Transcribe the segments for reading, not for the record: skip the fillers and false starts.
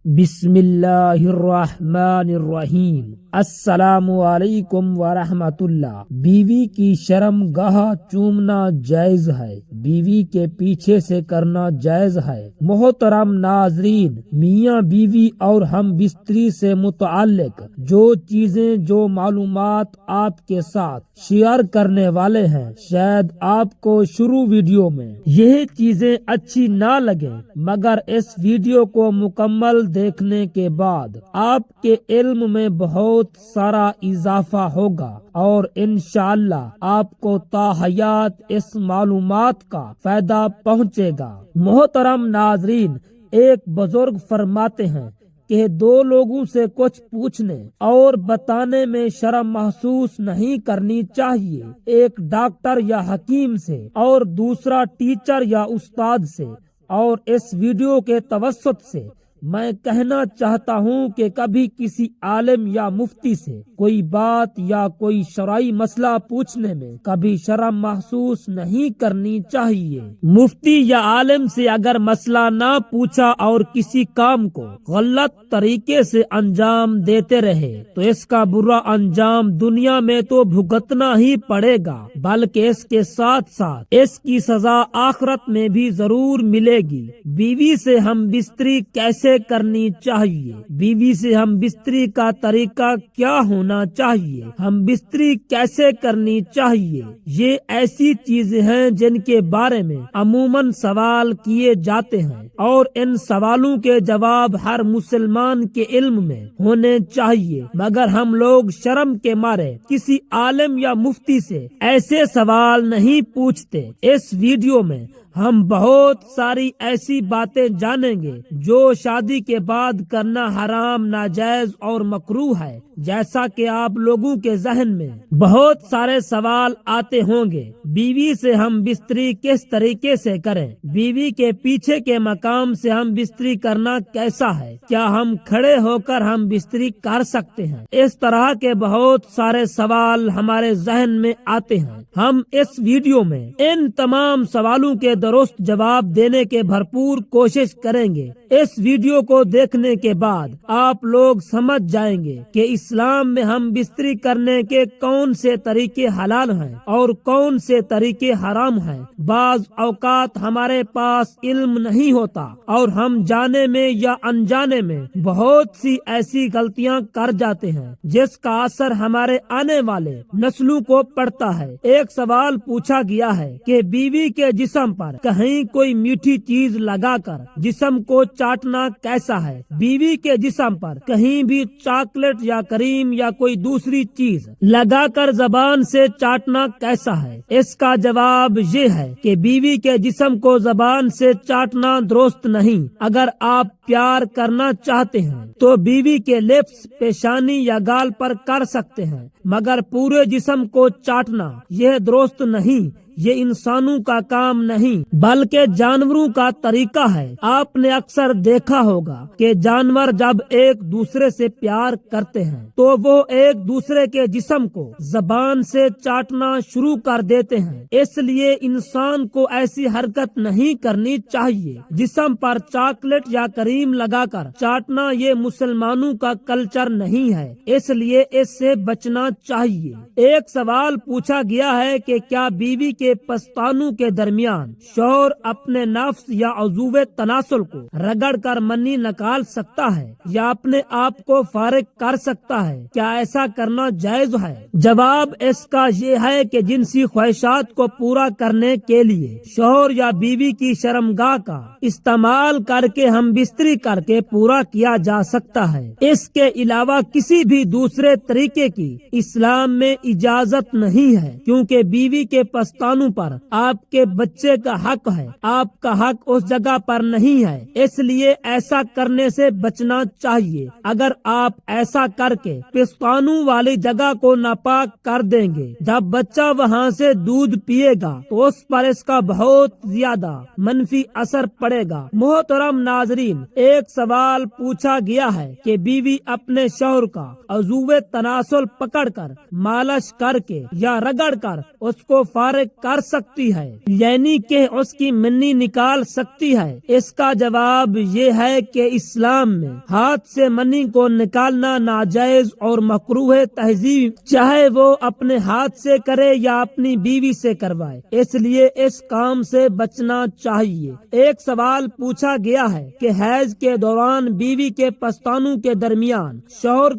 بسم اللہ الرحمن الرحیم۔ السلام علیکم ورحمۃ اللہ۔ بیوی کی شرم گاہ چومنا جائز ہے، بیوی کے پیچھے سے کرنا جائز ہے۔ محترم ناظرین، میاں بیوی اور ہم بستری سے متعلق جو چیزیں جو معلومات آپ کے ساتھ شیئر کرنے والے ہیں، شاید آپ کو شروع ویڈیو میں یہ چیزیں اچھی نہ لگیں، مگر اس ویڈیو کو مکمل دیکھنے کے بعد آپ کے علم میں بہت سارا اضافہ ہوگا اور انشاءاللہ آپ کو تا حیات اس معلومات کا فائدہ پہنچے گا۔ محترم ناظرین، ایک بزرگ فرماتے ہیں کہ دو لوگوں سے کچھ پوچھنے اور بتانے میں شرم محسوس نہیں کرنی چاہیے، ایک ڈاکٹر یا حکیم سے اور دوسرا ٹیچر یا استاد سے۔ اور اس ویڈیو کے توسط سے میں کہنا چاہتا ہوں کہ کبھی کسی عالم یا مفتی سے کوئی بات یا کوئی شرعی مسئلہ پوچھنے میں کبھی شرم محسوس نہیں کرنی چاہیے۔ مفتی یا عالم سے اگر مسئلہ نہ پوچھا اور کسی کام کو غلط طریقے سے انجام دیتے رہے تو اس کا برا انجام دنیا میں تو بھگتنا ہی پڑے گا، بلکہ اس کے ساتھ ساتھ اس کی سزا آخرت میں بھی ضرور ملے گی۔ بیوی سے ہم بستری کیسے کرنی چاہیے؟ بیوی سے ہم بستری کا طریقہ کیا ہونا چاہیے؟ ہم بستری کیسے کرنی چاہیے؟ یہ ایسی چیزیں ہیں جن کے بارے میں عموماً سوال کیے جاتے ہیں اور ان سوالوں کے جواب ہر مسلمان کے علم میں ہونے چاہیے، مگر ہم لوگ شرم کے مارے کسی عالم یا مفتی سے ایسے سوال نہیں پوچھتے۔ اس ویڈیو میں ہم بہت ساری ایسی باتیں جانیں گے جو شادی کے بعد کرنا حرام، ناجائز اور مکروہ ہے۔ جیسا کہ آپ لوگوں کے ذہن میں بہت سارے سوال آتے ہوں گے، بیوی سے ہم بستری کس طریقے سے کریں؟ بیوی کے پیچھے کے مقام سے ہم بستری کرنا کیسا ہے؟ کیا ہم کھڑے ہو کر ہم بستری کر سکتے ہیں؟ اس طرح کے بہت سارے سوال ہمارے ذہن میں آتے ہیں۔ ہم اس ویڈیو میں ان تمام سوالوں کے درست جواب دینے کے بھرپور کوشش کریں گے۔ اس ویڈیو کو دیکھنے کے بعد آپ لوگ سمجھ جائیں گے کہ اسلام میں ہم بستری کرنے کے کون سے طریقے حلال ہیں اور کون سے طریقے حرام ہیں۔ بعض اوقات ہمارے پاس علم نہیں ہوتا اور ہم جانے میں یا انجانے میں بہت سی ایسی غلطیاں کر جاتے ہیں جس کا اثر ہمارے آنے والے نسلوں کو پڑتا ہے۔ ایک سوال پوچھا گیا ہے کہ بیوی کے جسم پر کہیں کوئی میٹھی چیز لگا کر جسم کو چاٹنا کیسا ہے؟ بیوی کے جسم پر کہیں بھی چاکلیٹ یا کریم یا کوئی دوسری چیز لگا کر زبان سے چاٹنا کیسا ہے؟ اس کا جواب یہ ہے کہ بیوی کے جسم کو زبان سے چاٹنا درست نہیں۔ اگر آپ پیار کرنا چاہتے ہیں تو بیوی کے لپس، پیشانی یا گال پر کر سکتے ہیں، مگر پورے جسم کو چاٹنا یہ درست نہیں۔ یہ انسانوں کا کام نہیں بلکہ جانوروں کا طریقہ ہے۔ آپ نے اکثر دیکھا ہوگا کہ جانور جب ایک دوسرے سے پیار کرتے ہیں تو وہ ایک دوسرے کے جسم کو زبان سے چاٹنا شروع کر دیتے ہیں۔ اس لیے انسان کو ایسی حرکت نہیں کرنی چاہیے۔ جسم پر چاکلیٹ یا کریم لگا کر چاٹنا یہ مسلمانوں کا کلچر نہیں ہے، اس لیے اس سے بچنا چاہیے۔ ایک سوال پوچھا گیا ہے کہ کیا بیوی کے پستانوں کے درمیان شوہر اپنے نفس یا عضو تناسل کو رگڑ کر منی نکال سکتا ہے یا اپنے آپ کو فارغ کر سکتا ہے؟ کیا ایسا کرنا جائز ہے؟ جواب اس کا یہ ہے کہ جنسی خواہشات کو پورا کرنے کے لیے شوہر یا بیوی کی شرمگاہ کا استعمال کر کے ہم بستری کر کے پورا کیا جا سکتا ہے۔ اس کے علاوہ کسی بھی دوسرے طریقے کی اسلام میں اجازت نہیں ہے، کیونکہ بیوی کے پستانوں پر آپ کے بچے کا حق ہے، آپ کا حق اس جگہ پر نہیں ہے، اس لیے ایسا کرنے سے بچنا چاہیے۔ اگر آپ ایسا کر کے پستانوں والی جگہ کو ناپاک کر دیں گے، جب بچہ وہاں سے دودھ پیے گا تو اس پر اس کا بہت زیادہ منفی اثر پڑے گا۔ محترم ناظرین، ایک سوال پوچھا گیا ہے کہ بیوی اپنے شوہر کا عضو تناسل پکڑ کر، مالش کر کے یا رگڑ کر اس کو فارغ کر سکتی ہے، یعنی کہ اس کی منی نکال سکتی ہے؟ اس کا جواب یہ ہے کہ اسلام میں ہاتھ سے منی کو نکالنا ناجائز اور مکروہ تہذیب، چاہے وہ اپنے ہاتھ سے کرے یا اپنی بیوی سے کروائے، اس لیے اس کام سے بچنا چاہیے۔ ایک سوال پوچھا گیا ہے کہ حیض کے دوران بیوی کے پستانوں کے درمیان شوہر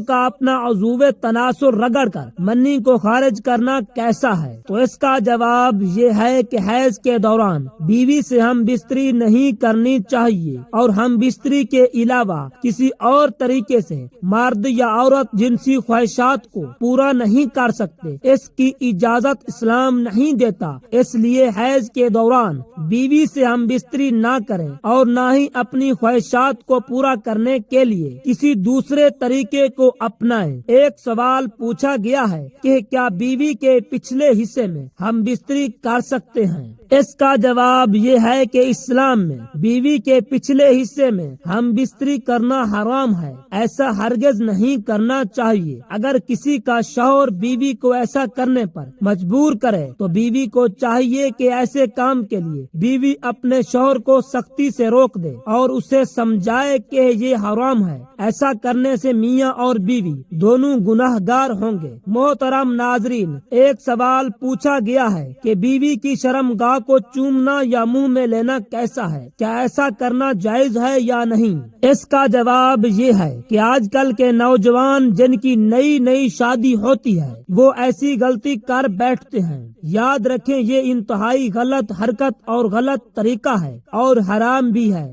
کا اپنا عضو تناسل رگڑ کر منی کو خارج کرنا کیسا ہے؟ تو اس کا جواب یہ ہے کہ حیض کے دوران بیوی سے ہم بستری نہیں کرنی چاہیے، اور ہم بستری کے علاوہ کسی اور طریقے سے مرد یا عورت جنسی خواہشات کو پورا نہیں کر سکتے، اس کی اجازت اسلام نہیں دیتا۔ اس لیے حیض کے دوران بیوی سے ہم بستری نہ کریں اور نہ ہی اپنی خواہشات کو پورا کرنے کے لیے کسی دوسرے طریقے کو اپنائیں۔ ایک سوال پوچھا گیا ہے کہ کیا بیوی کے پچھلے حصے میں ہم بستری کر سکتے ہیں؟ اس کا جواب یہ ہے کہ اسلام میں بیوی کے پچھلے حصے میں ہم بستری کرنا حرام ہے، ایسا ہرگز نہیں کرنا چاہیے۔ اگر کسی کا شوہر بیوی کو ایسا کرنے پر مجبور کرے تو بیوی کو چاہیے کہ ایسے کام کے لیے بیوی اپنے شوہر کو سختی سے روک دے اور اسے سمجھائے کہ یہ حرام ہے۔ ایسا کرنے سے میاں اور بیوی دونوں گناہ گار ہوں گے۔ محترم ناظرین، ایک سوال پوچھا گیا ہے کہ بیوی کی شرمگاہ کو چومنا یا منہ میں لینا کیسا ہے؟ کیا ایسا کرنا جائز ہے یا نہیں؟ اس کا جواب یہ ہے کہ آج کل کے نوجوان جن کی نئی شادی ہوتی ہے وہ ایسی غلطی کر بیٹھتے ہیں۔ یاد رکھیں، یہ انتہائی غلط حرکت اور غلط طریقہ ہے اور حرام بھی ہے۔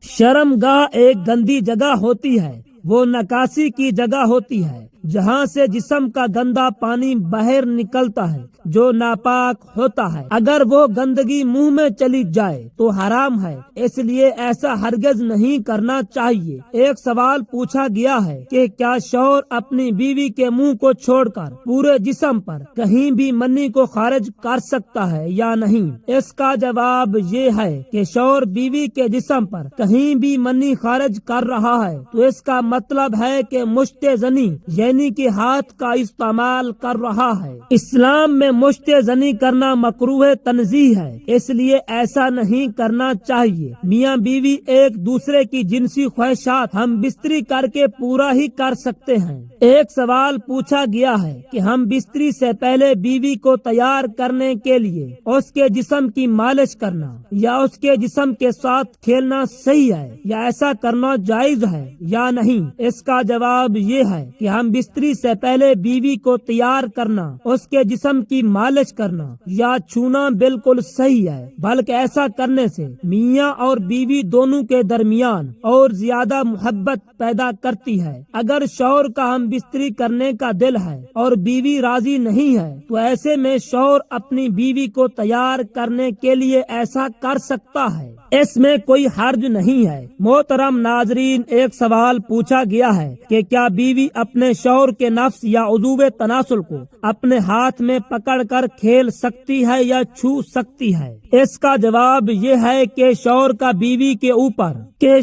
شرمگاہ ایک گندی جگہ ہوتی ہے، وہ نکاسی کی جگہ ہوتی ہے جہاں سے جسم کا گندا پانی باہر نکلتا ہے جو ناپاک ہوتا ہے۔ اگر وہ گندگی منہ میں چلی جائے تو حرام ہے، اس لیے ایسا ہرگز نہیں کرنا چاہیے۔ ایک سوال پوچھا گیا ہے کہ کیا شوہر اپنی بیوی کے منہ کو چھوڑ کر پورے جسم پر کہیں بھی منی کو خارج کر سکتا ہے یا نہیں؟ اس کا جواب یہ ہے کہ شوہر بیوی کے جسم پر کہیں بھی منی خارج کر رہا ہے تو اس کا مطلب ہے کہ مشت زنی یعنی کہ ہاتھ کا استعمال کر رہا ہے۔ اسلام میں مشت زنی کرنا مکروہ تنزیہ ہے، اس لیے ایسا نہیں کرنا چاہیے۔ میاں بیوی ایک دوسرے کی جنسی خواہشات ہم بستری کر کے پورا ہی کر سکتے ہیں۔ ایک سوال پوچھا گیا ہے کہ ہم بستری سے پہلے بیوی کو تیار کرنے کے لیے اس کے جسم کی مالش کرنا یا اس کے جسم کے ساتھ کھیلنا صحیح ہے یا ایسا کرنا جائز ہے یا نہیں؟ اس کا جواب یہ ہے کہ ہم بستری سے پہلے بیوی کو تیار کرنا، اس کے جسم کی مالش کرنا یا چھونا بالکل صحیح ہے، بلکہ ایسا کرنے سے میاں اور بیوی دونوں کے درمیان اور زیادہ محبت پیدا کرتی ہے۔ اگر شوہر کا ہم بستری کرنے کا دل ہے اور بیوی راضی نہیں ہے تو ایسے میں شوہر اپنی بیوی کو تیار کرنے کے لیے ایسا کر سکتا ہے، اس میں کوئی حرج نہیں ہے۔ محترم ناظرین، ایک سوال پوچھا گیا ہے کہ کیا بیوی اپنے شوہر کے نفس یا عضو تناسل کو اپنے ہاتھ میں پکڑ کر کھیل سکتی ہے یا چھو سکتی ہے؟ اس کا جواب یہ ہے کہ شوہر کا بیوی کے اوپر،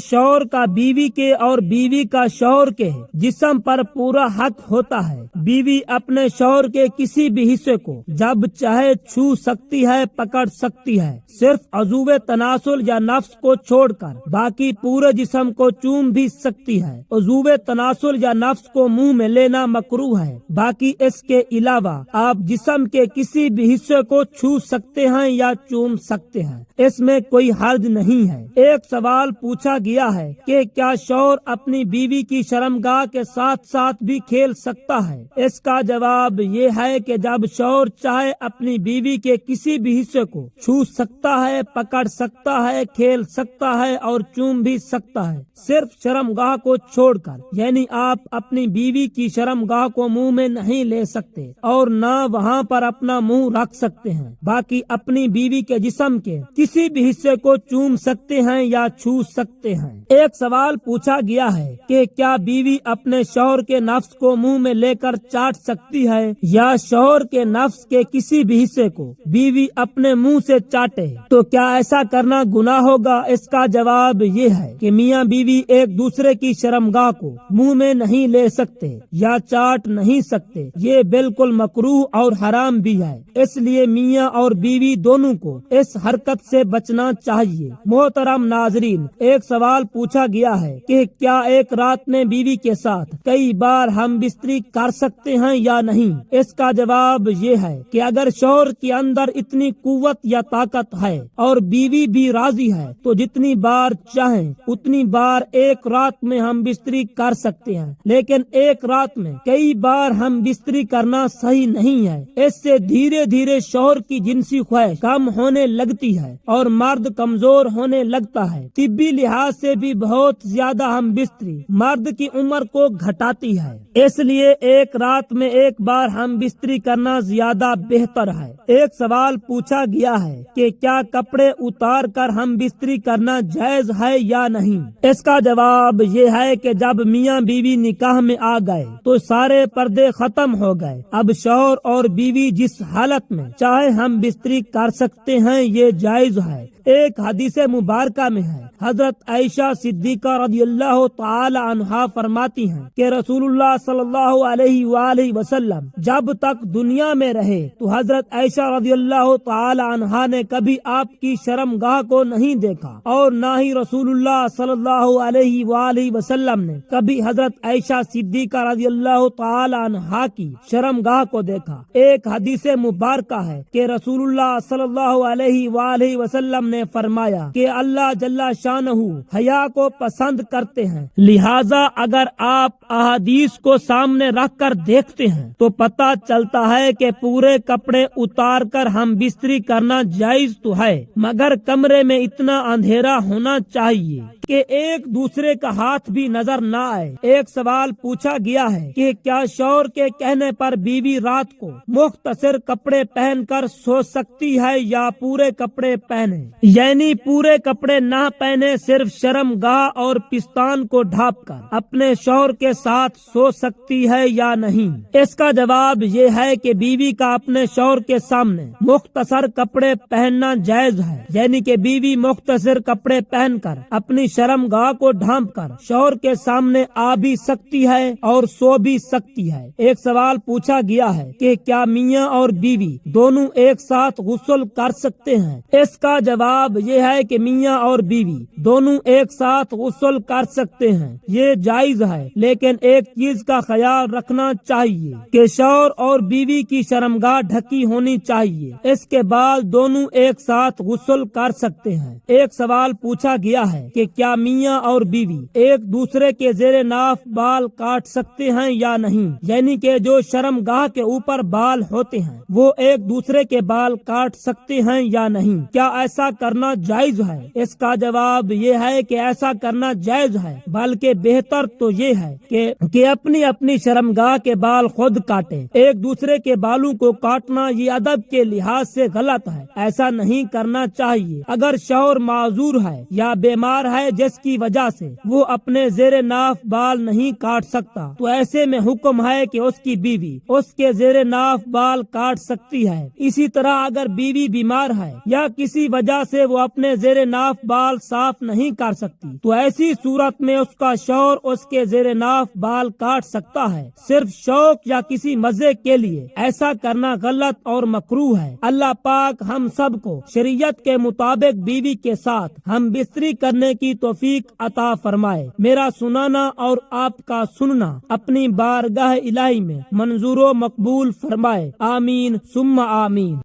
شوہر کا بیوی کے اور بیوی کا شوہر کے جسم پر پورا حق ہوتا ہے۔ بیوی اپنے شوہر کے کسی بھی حصے کو جب چاہے چھو سکتی ہے، پکڑ سکتی ہے، صرف عضو تناسل یا نفس کو چھوڑ کر باقی پورے جسم کو چوم بھی سکتی ہے۔ عضو تناسل یا نفس کو منہ میں لینا مکروہ ہے، باقی اس کے علاوہ آپ جسم کے کسی بھی حصے کو چھو سکتے ہیں یا چوم سکتے ہیں، اس میں کوئی حرج نہیں ہے۔ ایک سوال پوچھا گیا ہے کہ کیا شوہر اپنی بیوی کی شرمگاہ کے ساتھ ساتھ بھی کھیل سکتا ہے؟ اس کا جواب یہ ہے کہ جب شوہر چاہے اپنی بیوی کے کسی بھی حصے کو چھو سکتا ہے، پکڑ سکتا ہے، کھیل سکتا ہے اور چوم بھی سکتا ہے، صرف شرمگاہ کو چھوڑ کر، یعنی آپ اپنی بیوی کی شرمگاہ کو منہ میں نہیں لے سکتے اور نہ وہاں پر اپنا منہ رکھ سکتے ہیں، باقی اپنی بیوی کے جسم کے کسی بھی حصے کو چوم سکتے ہیں یا چھو سکتے ہیں۔ ایک سوال پوچھا گیا ہے کہ کیا بیوی اپنے شوہر کے نفس کو منہ میں لے کر چاٹ سکتی ہے یا شوہر کے نفس کے کسی بھی حصے کو بیوی اپنے منہ سے چاٹے تو کیا ایسا کرنا گناہ ہوگا؟ اس کا جواب یہ ہے کہ میاں بیوی ایک دوسرے کی شرمگاہ کو منہ میں نہیں لے سکتے یا چاٹ نہیں سکتے، یہ بالکل مکروہ اور حرام بھی ہے، اس لیے میاں اور بیوی دونوں کو اس حرکت سے بچنا چاہیے۔ محترم ناظرین، ایک سوال پوچھا گیا ہے کہ کیا ایک رات میں بیوی کے ساتھ کئی بار ہم بستری کر سکتے ہیں یا نہیں؟ اس کا جواب یہ ہے کہ اگر شوہر کے اندر اتنی قوت یا طاقت ہے اور بیوی بھی راضی ہے تو جتنی بار چاہیں اتنی بار ایک رات میں ہم بستری کر سکتے ہیں، لیکن ایک رات میں کئی بار ہم بستری کرنا صحیح نہیں ہے، اس سے دھیرے دھیرے شوہر کی جنسی خواہش کم ہونے لگتی ہے اور مرد کمزور ہونے لگتا ہے۔ طبی لحاظ سے بھی بہت زیادہ ہم بستری مرد کی عمر کو گھٹاتی ہے، اس لیے ایک رات میں ایک بار ہم بستری کرنا زیادہ بہتر ہے۔ ایک سوال پوچھا گیا ہے کہ کیا کپڑے اتار کر ہم بستری کرنا جائز ہے یا نہیں؟ اس کا جواب یہ ہے کہ جب میاں بیوی نکاح میں آ گئے تو سارے پردے ختم ہو گئے، اب شوہر اور بیوی جس حالت میں چاہے ہم بستری کر سکتے ہیں، یہ جائز ہے۔ ایک حدیث مبارکہ میں ہے، حضرت عائشہ صدیقہ رضی اللہ تعالی عنہا فرماتی ہیں کہ رسول اللہ صلی اللہ علیہ وآلہ وسلم جب تک دنیا میں رہے تو حضرت عائشہ رضی اللہ تعالی عنہا نے کبھی آپ کی شرمگاہ کو نہیں دیکھا اور نہ ہی رسول اللہ صلی اللہ علیہ وآلہ وسلم نے کبھی حضرت عائشہ صدیقہ رضی اللہ تعالی عنہا کی شرمگاہ کو دیکھا۔ ایک حدیث مبارکہ ہے کہ رسول اللہ صلی اللہ علیہ وآلہ وسلم نے فرمایا کہ اللہ جل شانہ حیا کو پسند کرتے ہیں، لہذا اگر آپ احادیث کو سامنے رکھ کر دیکھتے ہیں تو پتہ چلتا ہے کہ پورے کپڑے اتار کر ہم بستری کرنا جائز تو ہے، مگر کمرے میں اتنا اندھیرا ہونا چاہیے کہ ایک دوسرے کا ہاتھ بھی نظر نہ آئے۔ ایک سوال پوچھا گیا ہے کہ کیا شوہر کے کہنے پر بیوی رات کو مختصر کپڑے پہن کر سو سکتی ہے یا پورے کپڑے پہنے، یعنی پورے کپڑے نہ پہنے، صرف شرمگاہ اور پستان کو ڈھانپ کر اپنے شوہر کے ساتھ سو سکتی ہے یا نہیں؟ اس کا جواب یہ ہے کہ بیوی کا اپنے شوہر کے سامنے مختصر کپڑے پہننا جائز ہے، یعنی کہ بیوی مختصر کپڑے پہن کر اپنی شرمگاہ کو ڈھانپ کر شوہر کے سامنے آ بھی سکتی ہے اور سو بھی سکتی ہے۔ ایک سوال پوچھا گیا ہے کہ کیا میاں اور بیوی دونوں ایک ساتھ غسل کر سکتے ہیں؟ اس کا جواب یہ ہے کہ میاں اور بیوی دونوں ایک ساتھ غسل کر سکتے ہیں، یہ جائز ہے، لیکن ایک چیز کا خیال رکھنا چاہیے کہ شوہر اور بیوی کی شرمگاہ ڈھکی ہونی چاہیے، اس کے بعد دونوں ایک ساتھ غسل کر سکتے ہیں۔ ایک سوال پوچھا گیا ہے کہ کیا میاں اور بیوی ایک دوسرے کے زیر ناف بال کاٹ سکتے ہیں یا نہیں، یعنی کہ جو شرمگاہ کے اوپر بال ہوتے ہیں وہ ایک دوسرے کے بال کاٹ سکتے ہیں یا نہیں؟ کیا ایسا کرنا جائز ہے؟ اس کا جواب یہ ہے کہ ایسا کرنا جائز ہے، بلکہ بہتر تو یہ ہے کہ اپنی اپنی شرمگاہ کے بال خود کاٹیں۔ ایک دوسرے کے بالوں کو کاٹنا یہ ادب کے لحاظ سے غلط ہے، ایسا نہیں کرنا چاہیے۔ اگر شوہر معذور ہے یا بیمار ہے جس کی وجہ سے وہ اپنے زیر ناف بال نہیں کاٹ سکتا تو ایسے میں حکم ہے کہ اس کی بیوی اس کے زیر ناف بال کاٹ سکتی ہے۔ اسی طرح اگر بیوی بیمار ہے یا کسی وجہ سے وہ اپنے زیر ناف بال صاف نہیں کر سکتی تو ایسی صورت میں اس کا شوہر اس کے زیر ناف بال کاٹ سکتا ہے، صرف شوق یا کسی مزے کے لیے۔ ایسا کرنا غلط اور مکروہ ہے۔ اللہ پاک ہم سب کو شریعت کے مطابق بیوی کے ساتھ ہم بستری کرنے کی توفیق عطا فرمائے۔ میرا سنانا اور آپ کا سننا اپنی بارگاہ الہی میں منظور و مقبول فرمائے، آمین ثم آمین۔